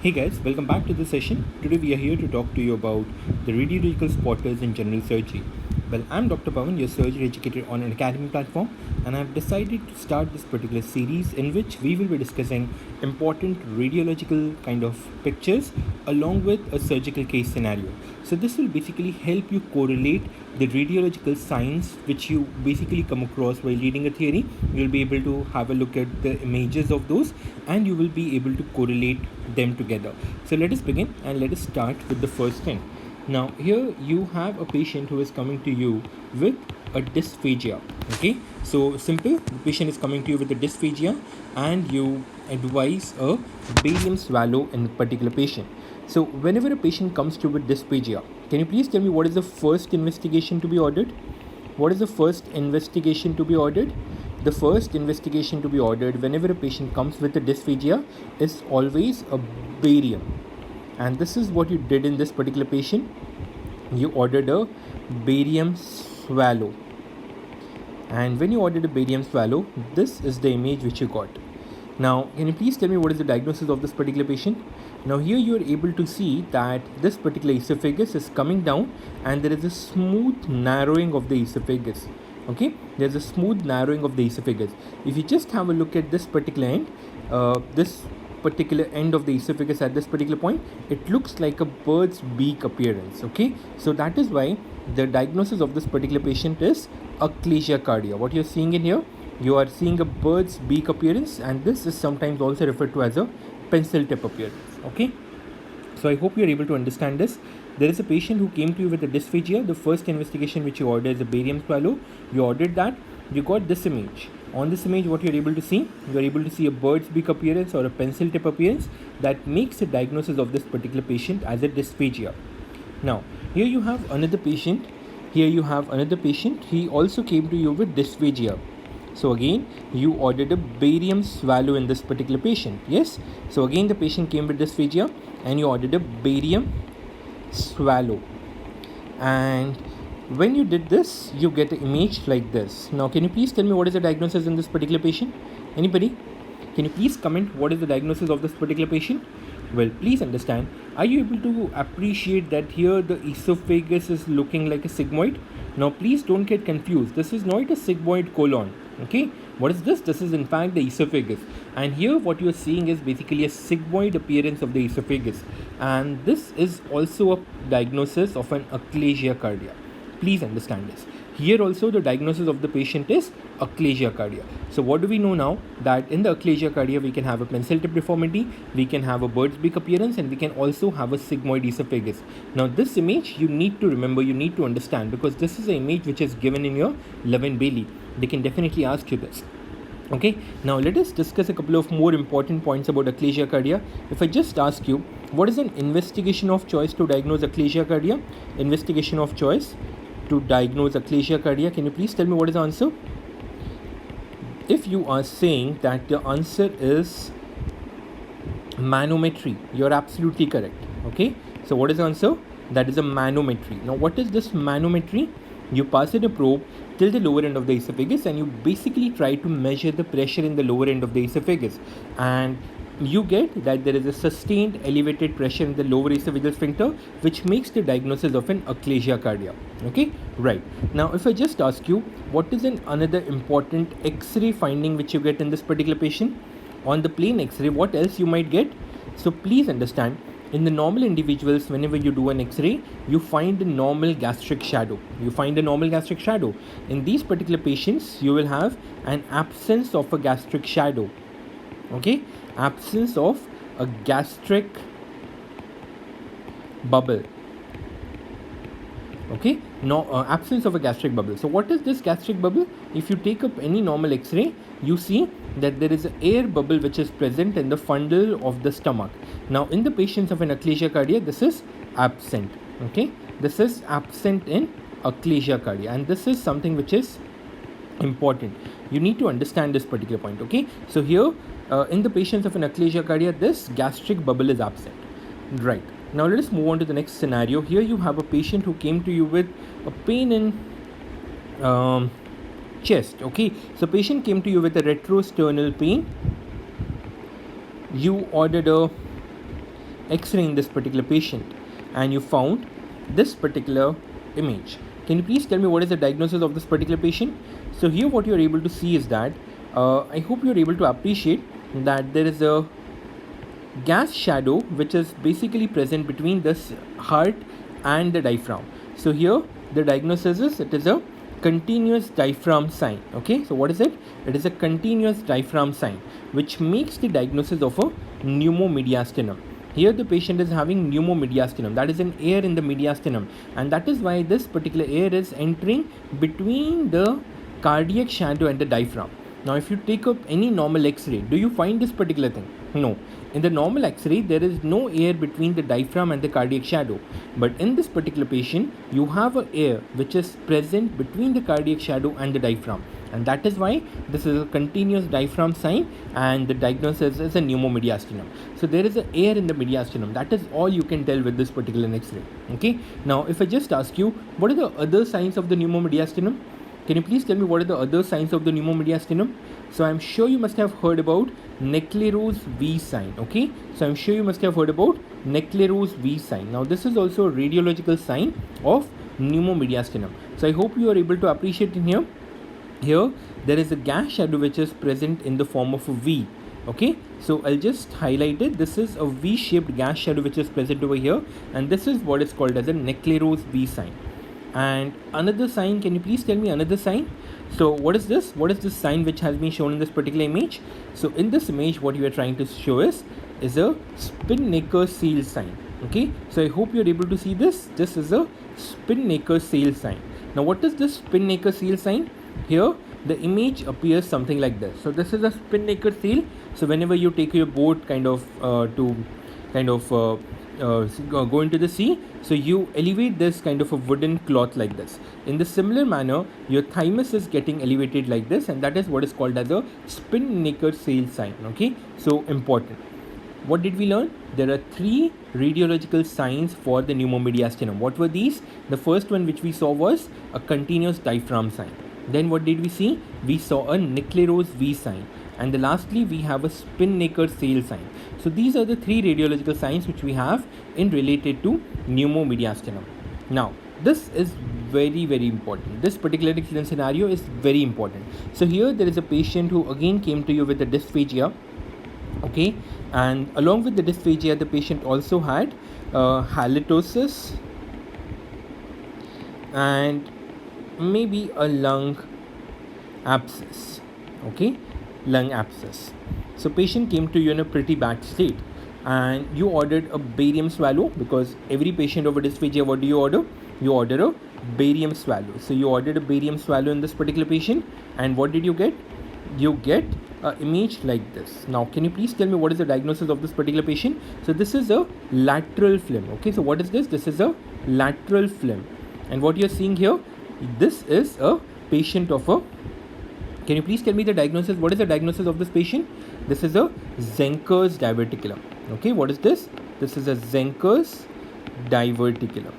Hey guys, welcome back to the session. Today we are here to talk to you about the radiological spotters in general surgery. Well, I'm Dr. Pawan, your surgery educator on Unacademy platform, and I've decided to start this particular series in which we will be discussing important radiological kind of pictures along with a surgical case scenario. So this will basically help you correlate the radiological signs which you basically come across while reading a theory. You'll be able to have a look at the images of those and you will be able to correlate them together. So let us begin and let us start with the first thing. Now here you have a patient who is coming to you with a dysphagia. Okay, so simple, the patient is coming to you with a dysphagia and you advise a barium swallow in a particular patient. So whenever a patient comes to you with dysphagia, can you please tell me what is the first investigation to be ordered? What is the first investigation to be ordered? The first investigation to be ordered whenever a patient comes with a dysphagia is always a barium. And this is what you did in this particular patient. You ordered a barium swallow. And when you ordered a barium swallow, this is the image which you got. Now, can you please tell me what is the diagnosis of this particular patient? Now, here you are able to see that this particular esophagus is coming down and there is a smooth narrowing of the esophagus. Okay, there's a smooth narrowing of the esophagus. If you just have a look at this particular end, this particular end of the esophagus at this particular point, it looks like a bird's beak appearance. Okay, so that is why the diagnosis of this particular patient is Achalasia cardia. What you're seeing in here, you are seeing a bird's beak appearance, and this is sometimes also referred to as a pencil tip appearance. Okay, so I hope you are able to understand this. There is a patient who came to you with a dysphagia. The first investigation which you ordered is a barium swallow. You ordered that. You got this image. On this image, what you are able to see, you are able to see a bird's beak appearance or a pencil tip appearance that makes a diagnosis of this particular patient as a dysphagia. Now, here you have another patient. He also came to you with dysphagia. So again, you ordered a barium swallow in this particular patient. Yes. So again, the patient came with dysphagia and you ordered a barium swallow. And when you did this, you get an image like this. Now, can you please tell me what is the diagnosis in this particular patient? Anybody? Can you please comment what is the diagnosis of this particular patient? Well, please understand, are you able to appreciate that here the esophagus is looking like a sigmoid? Now, please don't get confused. This is not a sigmoid colon. Okay, what is this? This is in fact the esophagus, and here what you are seeing is basically a sigmoid appearance of the esophagus, and this is also a diagnosis of an Achalasia cardia. Please understand this. Here also the diagnosis of the patient is Achalasia cardia. So what do we know now? That in the Achalasia cardia we can have a pencil tip deformity, we can have a bird's beak appearance, and we can also have a sigmoid esophagus. Now this image you need to remember, you need to understand, because this is an image which is given in your Levin-Bailey. They can definitely ask you this. Okay, now let us discuss a couple of more important points about Achalasia cardia. If I just ask you, what is an investigation of choice to diagnose Achalasia cardia? Investigation of choice to diagnose Achalasia cardia. Can you please tell me what is the answer? If you are saying that the answer is manometry, you're absolutely correct. Okay, so what is the answer? That is a manometry. Now, what is this manometry? You pass in a probe till the lower end of the esophagus and you basically try to measure the pressure in the lower end of the esophagus, and you get that there is a sustained elevated pressure in the lower esophageal sphincter, which makes the diagnosis of an Achalasia cardia. Okay, right. Now, if I just ask you, what is another important X-ray finding which you get in this particular patient? On the plain X-ray, what else you might get? So please understand, in the normal individuals, whenever you do an X-ray, you find a normal gastric shadow. In these particular patients, you will have an absence of a gastric shadow. Okay, absence of a gastric bubble. Okay, no, absence of a gastric bubble. So what is this gastric bubble? If you take up any normal X-ray, you see that there is an air bubble which is present in the funnel of the stomach. Now, in the patients of an Achalasia cardia, this is absent. Okay, this is absent in Achalasia cardia, and this is something which is important. You need to understand this particular point. Okay, so here in the patients of an Achalasia cardia, this gastric bubble is absent. Right. Now let us move on to the next scenario. Here you have a patient who came to you with a pain in chest. Okay, so patient came to you with a retrosternal pain. You ordered a X-ray in this particular patient and you found this particular image. Can you please tell me what is the diagnosis of this particular patient? So here what you are able to see is that I hope you are able to appreciate that there is a gas shadow which is basically present between this heart and the diaphragm. So here the diagnosis is it is a continuous diaphragm sign. Okay, so what is it? It is a continuous diaphragm sign which makes the diagnosis of a pneumomediastinum. Here the patient is having pneumomediastinum, that is an air in the mediastinum, and that is why this particular air is entering between the cardiac shadow and the diaphragm. Now if you take up any normal X-ray, do you find this particular thing? No. In the normal X-ray, there is no air between the diaphragm and the cardiac shadow. But in this particular patient, you have an air which is present between the cardiac shadow and the diaphragm. And that is why this is a continuous diaphragm sign and the diagnosis is a pneumomediastinum. So there is an air in the mediastinum. That is all you can tell with this particular X-ray. Okay. Now if I just ask you, what are the other signs of the pneumomediastinum? Can you please tell me what are the other signs of the pneumomediastinum? So I'm sure you must have heard about Necklerose V sign. Okay, so I'm sure you must have heard about Necklerose V sign. Now this is also a radiological sign of pneumomediastinum. So I hope you are able to appreciate in here. Here there is a gas shadow which is present in the form of a V. Okay, so I'll just highlight it. This is a V-shaped gas shadow which is present over here, and this is what is called as a Necklerose V sign. And another sign, can you please tell me another sign? So what is this? What is this sign which has been shown in this particular image? So in this image, what you are trying to show is a Spinnaker seal sign. Okay, so I hope you are able to see this. This is a Spinnaker seal sign. Now what is this Spinnaker seal sign? Here the image appears something like this. So this is a Spinnaker seal. So whenever you take your boat go into the sea, so you elevate this kind of a wooden cloth like this. In the similar manner, your thymus is getting elevated like this, and that is what is called as a Spinnaker seal sign. Okay, so important. What did we learn? There are 3 radiological signs for the pneumomediastinum. What were these? The first one which we saw was a continuous diaphragm sign. Then what did we see? We saw a Necklerose V sign. And lastly, we have a Spinnaker seal sign. So these are the 3 radiological signs which we have in related to pneumomediastinum. Now, this is very, very important. This particular scenario is very important. So here there is a patient who again came to you with a dysphagia. Okay, and along with the dysphagia, the patient also had halitosis and maybe a lung abscess. Okay, lung abscess. So patient came to you in a pretty bad state and you ordered a barium swallow, because every patient over dysphagia, what do you order? You order a barium swallow. So you ordered a barium swallow in this particular patient, and what did you get? You get an image like this. Now can you please tell me what is the diagnosis of this particular patient? So this is a lateral phlegm. Okay, so what is this? This is a lateral phlegm, and what you are seeing here, this is a patient of a, can you please tell me the diagnosis? What is the diagnosis of this patient? This is a Zenker's diverticulum. Okay, what is this? This is a Zenker's diverticulum.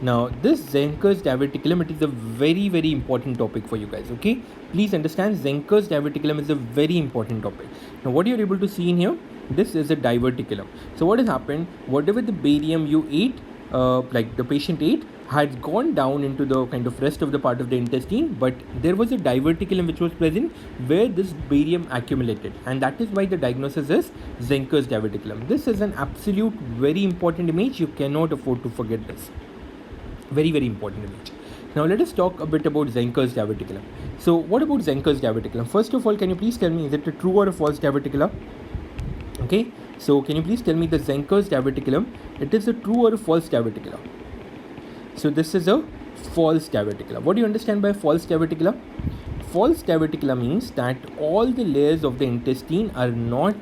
Now this Zenker's diverticulum, it is a very, very important topic for you guys. Okay, please understand, Zenker's diverticulum is a very important topic. Now what you're able to see in here, this is a diverticulum. So what has happened, whatever the barium you ate, like the patient ate, had gone down into the kind of rest of the part of the intestine, but there was a diverticulum which was present where this barium accumulated, and that is why the diagnosis is Zenker's diverticulum. This is an absolute very important image. You cannot afford to forget this. Very, very important image. Now let us talk a bit about Zenker's diverticulum. So what about Zenker's diverticulum? First of all, can you please tell me, is it a true or a false diverticulum? Okay, so can you please tell me the Zenker's diverticulum, it is a true or a false diverticulum? So this is a false diverticulum. What do you understand by false diverticulum? False diverticulum means that all the layers of the intestine are not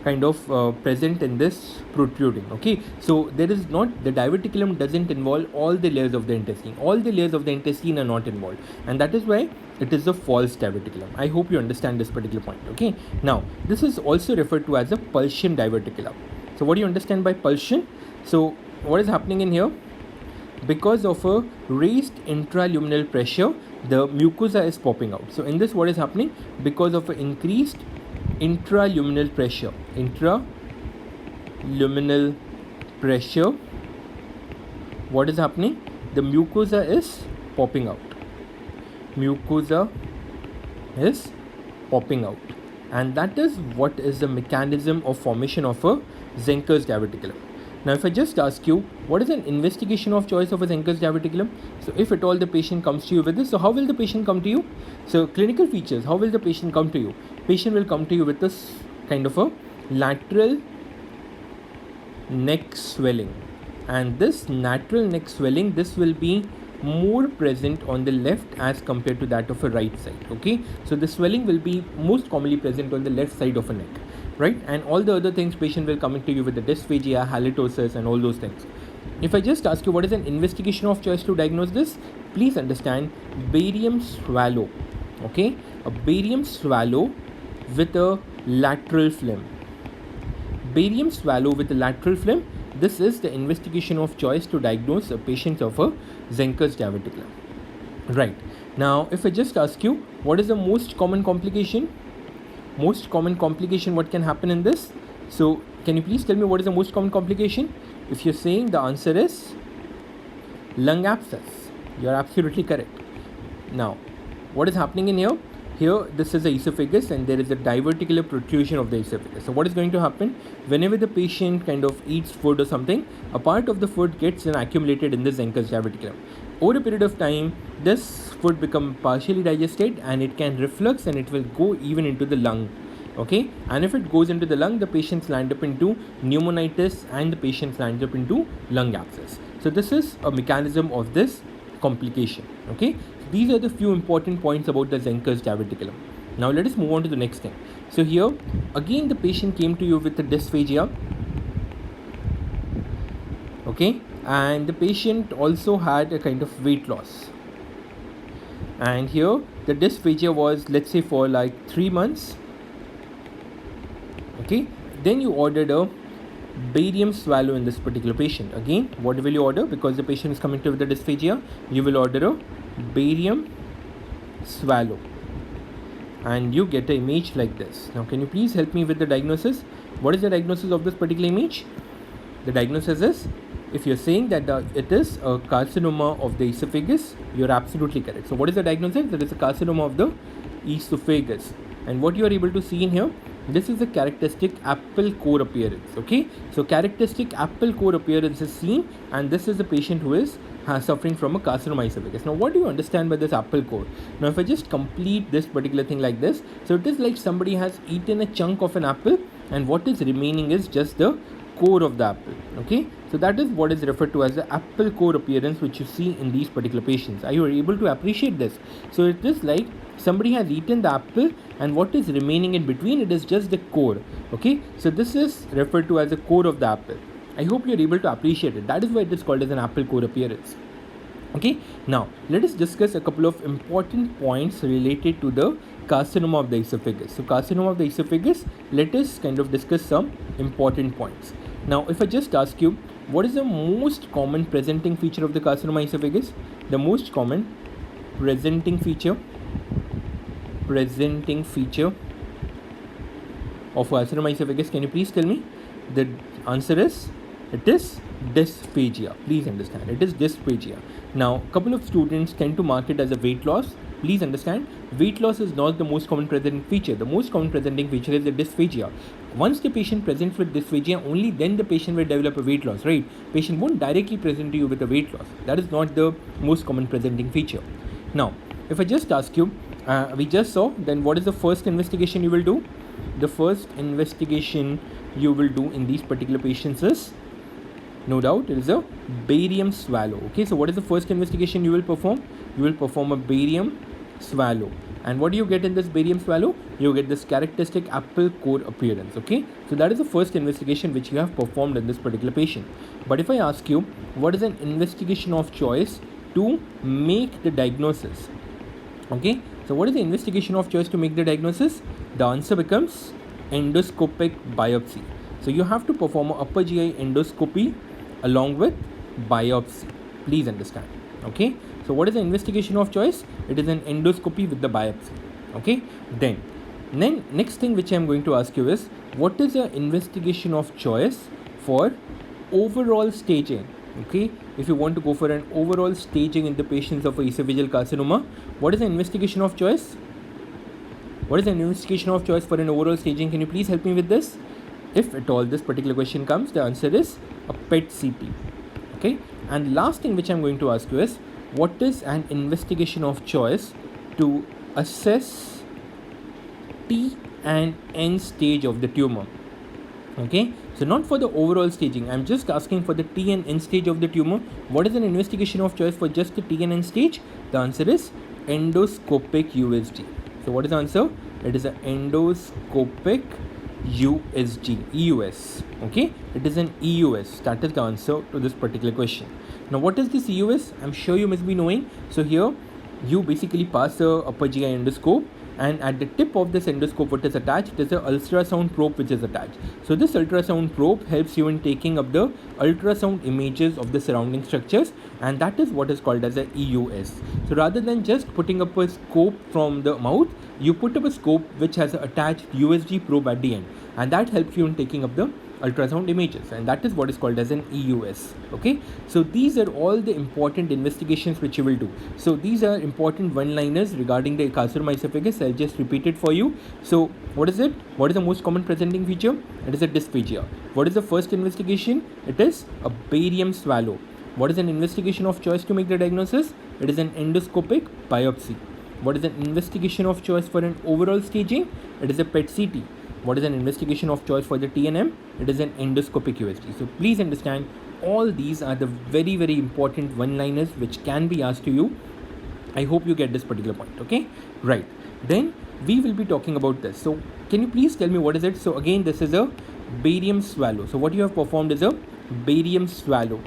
kind of present in this protruding. Okay, so there is not, the diverticulum doesn't involve all the layers of the intestine. All the layers of the intestine are not involved, and that is why it is a false diverticulum. I hope you understand this particular point. Okay, now this is also referred to as a pulsion diverticulum. So what do you understand by pulsion? So what is happening in here? Because of a raised intraluminal pressure, the mucosa is popping out. So in this, what is happening? Because of an increased intraluminal pressure, intraluminal luminal pressure, what is happening? The mucosa is popping out. Mucosa is popping out, and that is what is the mechanism of formation of a Zenker's diverticulum. Now, if I just ask you, what is an investigation of choice of a Zenker's diverticulum? So, if at all the patient comes to you with this, so how will the patient come to you? So, clinical features, how will the patient come to you? Patient will come to you with this kind of a lateral neck swelling, and this lateral neck swelling, this will be more present on the left as compared to that of a right side. Okay, so the swelling will be most commonly present on the left side of a neck, right? And all the other things, patient will come into you with the dysphagia, halitosis, and all those things. If I just ask you what is an investigation of choice to diagnose this, please understand barium swallow. Okay, a barium swallow with a lateral phlegm. Barium swallow with a lateral phlegm. This is the investigation of choice to diagnose a patient of a Zenker's diverticulum. Right. Now, if I just ask you, what is the most common complication? Most common complication, what can happen in this? So, can you please tell me what is the most common complication? If you're saying the answer is lung abscess, you're absolutely correct. Now, what is happening in here? Here, this is the esophagus, and there is a diverticular protrusion of the esophagus. So, what is going to happen? Whenever the patient kind of eats food or something, a part of the food gets then accumulated in the Zenker's diverticulum. Over a period of time, this food becomes partially digested, and it can reflux, and it will go even into the lung. Okay, and if it goes into the lung, the patients land up into pneumonitis, and the patients land up into lung abscess. So, this is a mechanism of this complication. Okay, these are the few important points about the Zenker's diverticulum. Now let us move on to the next thing. So here again the patient came to you with a dysphagia. Okay, and the patient also had a kind of weight loss, and here the dysphagia was, let's say, for like 3 months. Okay, then you ordered a barium swallow in this particular patient. Again, what will you order? Because the patient is coming to with the dysphagia, you will order a barium swallow, and you get an image like this. Now, can you please help me with the diagnosis? What is the diagnosis of this particular image? The diagnosis is, if you're saying that it is a carcinoma of the esophagus, you're absolutely correct. So, what is the diagnosis? That is a carcinoma of the esophagus, and what you are able to see in here, this is a characteristic apple core appearance. Okay, so characteristic apple core appearance is seen, and this is the patient who is suffering from a carcinoma esophagus. Now, what do you understand by this apple core? Now, if I just complete this particular thing like this, so it is like somebody has eaten a chunk of an apple, and what is remaining is just the core of the apple. Okay, so that is what is referred to as the apple core appearance, which you see in these particular patients. Are you able to appreciate this? So it is like somebody has eaten the apple, and what is remaining in between, it is just the core. Okay, so this is referred to as the core of the apple. I hope you are able to appreciate it. That is why it is called as an apple core appearance. Okay, now let us discuss a couple of important points related to the carcinoma of the esophagus. So carcinoma of the esophagus, let us kind of discuss some important points. Now, if I just ask you, what is the most common presenting feature of the carcinoma esophagus? The most common presenting feature of carcinoma esophagus, can you please tell me? The answer is, it is dysphagia. Please understand, it is dysphagia. Now, a couple of students tend to mark it as a weight loss. Please understand, weight loss is not the most common presenting feature. The most common presenting feature is the dysphagia. Once the patient presents with dysphagia, only then the patient will develop a weight loss, right? Patient won't directly present to you with a weight loss. That is not the most common presenting feature. Now, if I just ask you, we just saw, then what is the first investigation you will do? The first investigation you will do in these particular patients is, no doubt, it is a barium swallow. Okay, so what is the first investigation you will perform? You will perform a barium swallow. And what do you get in this barium swallow? You get this characteristic apple core appearance. Okay, so that is the first investigation which you have performed in this particular patient. But if I ask you, what is an investigation of choice to make the diagnosis? Okay, so what is the investigation of choice to make the diagnosis? The answer becomes endoscopic biopsy. So you have to perform an upper GI endoscopy along with biopsy. Please understand. Okay, so what is the investigation of choice? It is an endoscopy with the biopsy. Okay, then next thing which I am going to ask you is, what is the investigation of choice for overall staging. Okay, if you want to go for an overall staging in the patients of esophageal carcinoma, what is the investigation of choice? What is the investigation of choice for an overall staging? Can you please help me with this? If at all this particular question comes, the answer is a PET CT. Okay, and last thing which I'm going to ask you is, what is an investigation of choice to assess T and N stage of the tumor? Okay, so not for the overall staging, I'm just asking for the T and N stage of the tumor. What is an investigation of choice for just the T and N stage? The answer is endoscopic USG. So what is the answer? It is an endoscopic USG, EUS. Okay, it is an EUS. That is the answer to this particular question. Now what is this EUS? I'm sure you must be knowing. So here you basically pass a upper GI endoscope, and at the tip of this endoscope what is attached is an ultrasound probe which is attached. So this ultrasound probe helps you in taking up the ultrasound images of the surrounding structures, and that is what is called as a EUS. So rather than just putting up a scope from the mouth, you put up a scope which has an attached USG probe at the end, and that helps you in taking up the ultrasound images, and that is what is called as an EUS. Okay, so these are all the important investigations which you will do. So these are important one-liners regarding the carcinoma esophagus. I'll just repeat it for you. So what is it? What is the most common presenting feature? It is a dysphagia. What is the first investigation? It is a barium swallow. What is an investigation of choice to make the diagnosis? It is an endoscopic biopsy. What is an investigation of choice for an overall staging? It is a PET CT. What is an investigation of choice for the TNM? It is an endoscopic USG. So please understand, all these are the very, very important one-liners which can be asked to you. I hope you get this particular point. Okay, right. Then we will be talking about this. So can you please tell me what is it? So again, this is a barium swallow. So what you have performed is a barium swallow.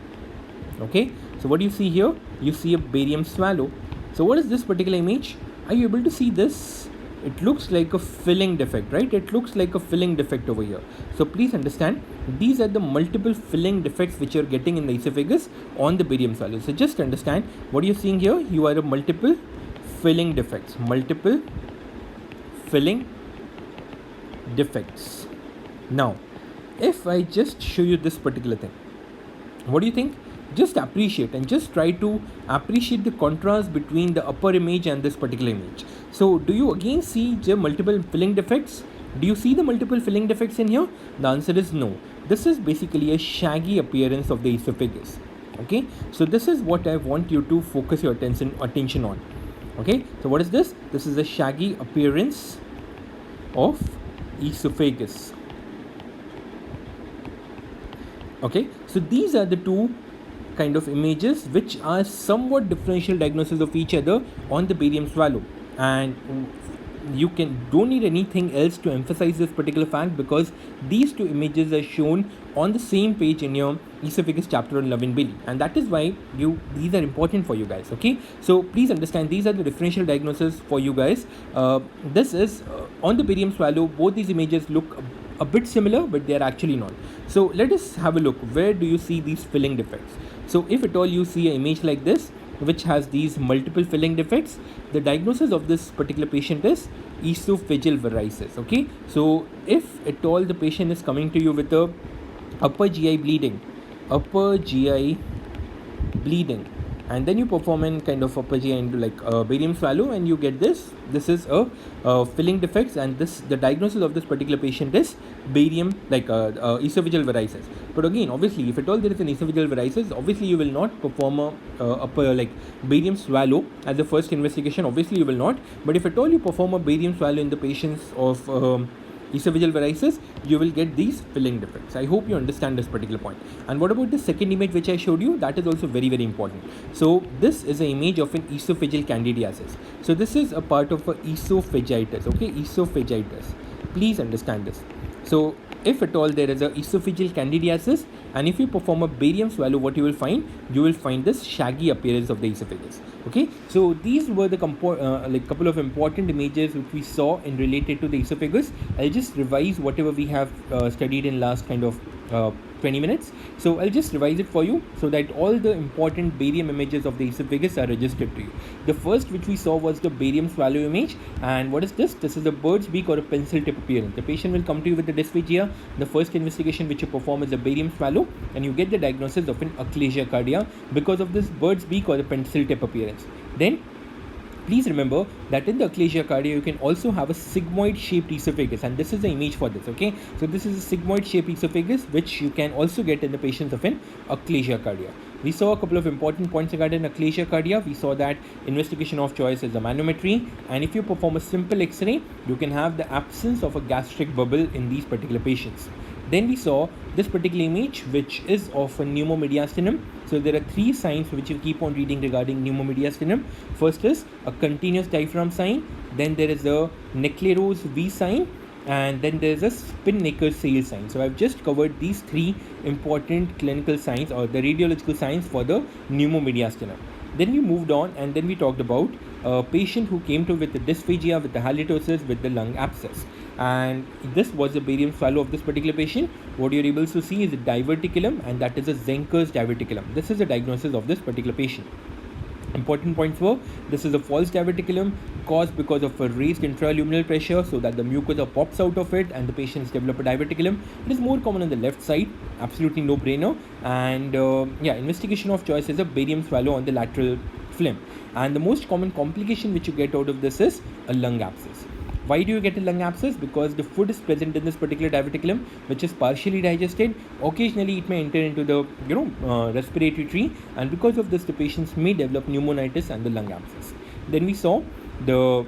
Okay, so what do you see here? You see a barium swallow. So what is this particular image? Are you able to see this? It looks like a filling defect, right? It looks like a filling defect over here. So please understand, these are the multiple filling defects which you're getting in the esophagus on the barium swallow. So just understand what you're seeing here. You are a multiple filling defects. Multiple filling defects. Now, if I just show you this particular thing, what do you think? Just appreciate and just try to appreciate the contrast between the upper image and this particular image. So do you again see the multiple filling defects? Do you see the multiple filling defects in here? The answer is no. This is basically a shaggy appearance of the esophagus. Okay, so this is what I want you to focus your attention on. Okay, so what is this? This is a shaggy appearance of esophagus. Okay, so these are the two kind of images which are somewhat differential diagnosis of each other on the barium swallow, and you don't need anything else to emphasize this particular fact, because these two images are shown on the same page in your esophagus chapter on love and belly, and that is why these are important for you guys. Okay, so please understand, these are the differential diagnosis for you guys. This is on the barium swallow. Both these images look a bit similar, but they are actually not. So let us have a look. Where do you see these filling defects? So if at all you see an image like this which has these multiple filling defects, the diagnosis of this particular patient is esophageal varices. Okay, so if at all the patient is coming to you with a upper GI bleeding, and then you perform in kind of upper GI into like a barium swallow, and you get this is a filling defects, and the diagnosis of this particular patient is barium esophageal varices. But again, obviously, if at all there is an esophageal varices, obviously you will not perform a upper barium swallow as the first investigation. Obviously you will not. But if at all you perform a barium swallow in the patients of esophageal varices, you will get these filling defects. I hope you understand this particular point. And what about the second image which I showed you? That is also very, very important. So this is an image of an esophageal candidiasis. So this is a part of a esophagitis. Okay, esophagitis. Please understand this. So if at all there is a esophageal candidiasis, and if you perform a barium swallow, what you will find? You will find this shaggy appearance of the esophagus. Okay, so these were the couple of important images which we saw in related to the esophagus. I'll just revise whatever we have studied in last kind of 20 minutes. So I'll just revise it for you so that all the important barium images of the esophagus are registered to you. The first which we saw was the barium swallow image. And what is this? This is a bird's beak or a pencil tip appearance. The patient will come to you with the dysphagia. The first investigation which you perform is a barium swallow, and you get the diagnosis of an achalasia cardia because of this bird's beak or the pencil tip appearance. Then please remember that in the achalasia cardia, you can also have a sigmoid shaped esophagus, and this is the image for this, okay? So this is a sigmoid shaped esophagus, which you can also get in the patients of an achalasia cardia. We saw a couple of important points regarding achalasia cardia. We saw that investigation of choice is a manometry, and if you perform a simple X-ray, you can have the absence of a gastric bubble in these particular patients. Then we saw this particular image, which is of a pneumomediastinum. So there are three signs which you keep on reading regarding pneumomediastinum. First is a continuous diaphragm sign, then there is a Neclerose V sign, and then there is a Spinnaker sail sign. So I've just covered these three important clinical signs or the radiological signs for the pneumomediastinum. Then we moved on, and then we talked about a patient who came to with the dysphagia, with the halitosis, with the lung abscess. And this was a barium swallow of this particular patient. What you're able to see is a diverticulum, and that is a Zenker's diverticulum. This is the diagnosis of this particular patient. Important points were, this is a false diverticulum caused because of a raised intraluminal pressure, so that the mucosa pops out of it and the patients develop a diverticulum. It is more common on the left side, absolutely no brainer. And investigation of choice is a barium swallow on the lateral phlegm. And the most common complication which you get out of this is a lung abscess. Why do you get a lung abscess? Because the food is present in this particular diverticulum, which is partially digested. Occasionally it may enter into the respiratory tree, and because of this the patients may develop pneumonitis and the lung abscess. Then we saw the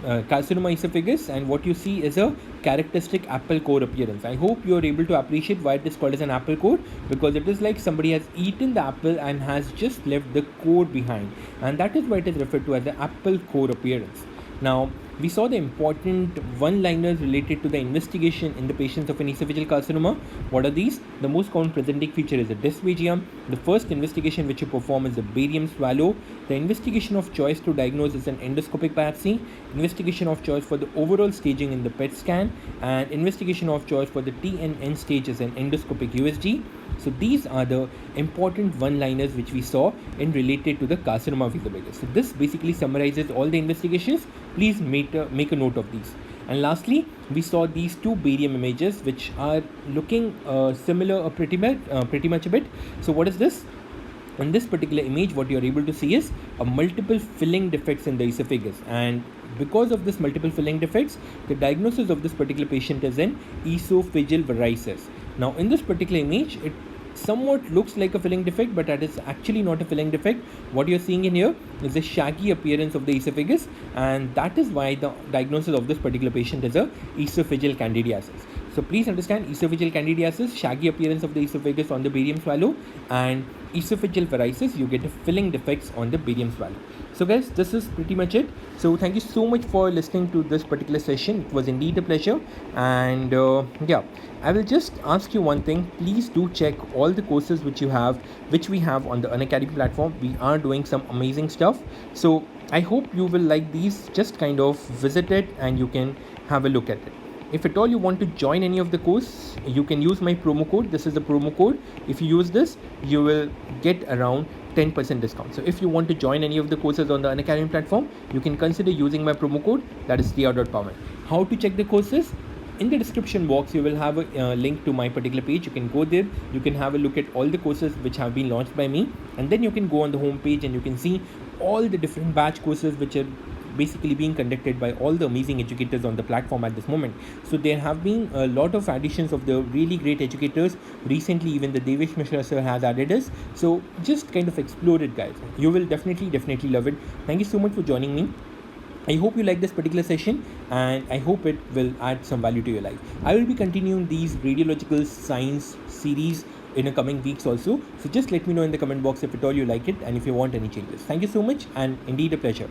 carcinoma esophagus, and what you see is a characteristic apple core appearance. I hope you are able to appreciate why it is called as an apple core, because it is like somebody has eaten the apple and has just left the core behind, and that is why it is referred to as the apple core appearance. Now, we saw the important one-liners related to the investigation in the patients of an esophageal carcinoma. What are these? The most common presenting feature is a dysphagia. The first investigation which you perform is the barium swallow. The investigation of choice to diagnose is an endoscopic biopsy. Investigation of choice for the overall staging in the PET scan, and investigation of choice for the T and N stage is an endoscopic USG. So these are the important one-liners which we saw in related to the carcinoma of esophagus. So this basically summarizes all the investigations. Please make a note of these. And lastly, we saw these two barium images which are looking similar pretty much a bit. So what is this? In this particular image, what you are able to see is a multiple filling defects in the esophagus, and because of this multiple filling defects, the diagnosis of this particular patient is an esophageal varices. Now in this particular image, it somewhat looks like a filling defect, but that is actually not a filling defect. What you're seeing in here is a shaggy appearance of the esophagus, and that is why the diagnosis of this particular patient is a esophageal candidiasis. So please understand, esophageal candidiasis, shaggy appearance of the esophagus on the barium swallow, and esophageal varices, you get the filling defects on the barium swallow. So guys, this is pretty much it. So thank you so much for listening to this particular session. It was indeed a pleasure. And I will just ask you one thing. Please do check all the courses which we have on the Unacademy platform. We are doing some amazing stuff. So I hope you will like these. Just kind of visit it and you can have a look at it. If at all you want to join any of the course, you can use my promo code. This is the promo code. If you use this, you will get around 10% discount. So if you want to join any of the courses on the Unacademy platform, you can consider using my promo code, that is dr.pawan. How to check the courses? In the description box, you will have a link to my particular page. You can go there, you can have a look at all the courses which have been launched by me, and then you can go on the home page and you can see all the different batch courses which are basically being conducted by all the amazing educators on the platform at this moment. So there have been a lot of additions of the really great educators. Recently, even the Devesh Mishra sir has added us. So just kind of explore it, guys. You will definitely love it. Thank you so much for joining me. I hope you like this particular session, and I hope it will add some value to your life. I will be continuing these radiological science series in the coming weeks also. So just let me know in the comment box if at all you like it and if you want any changes. Thank you so much, and indeed a pleasure.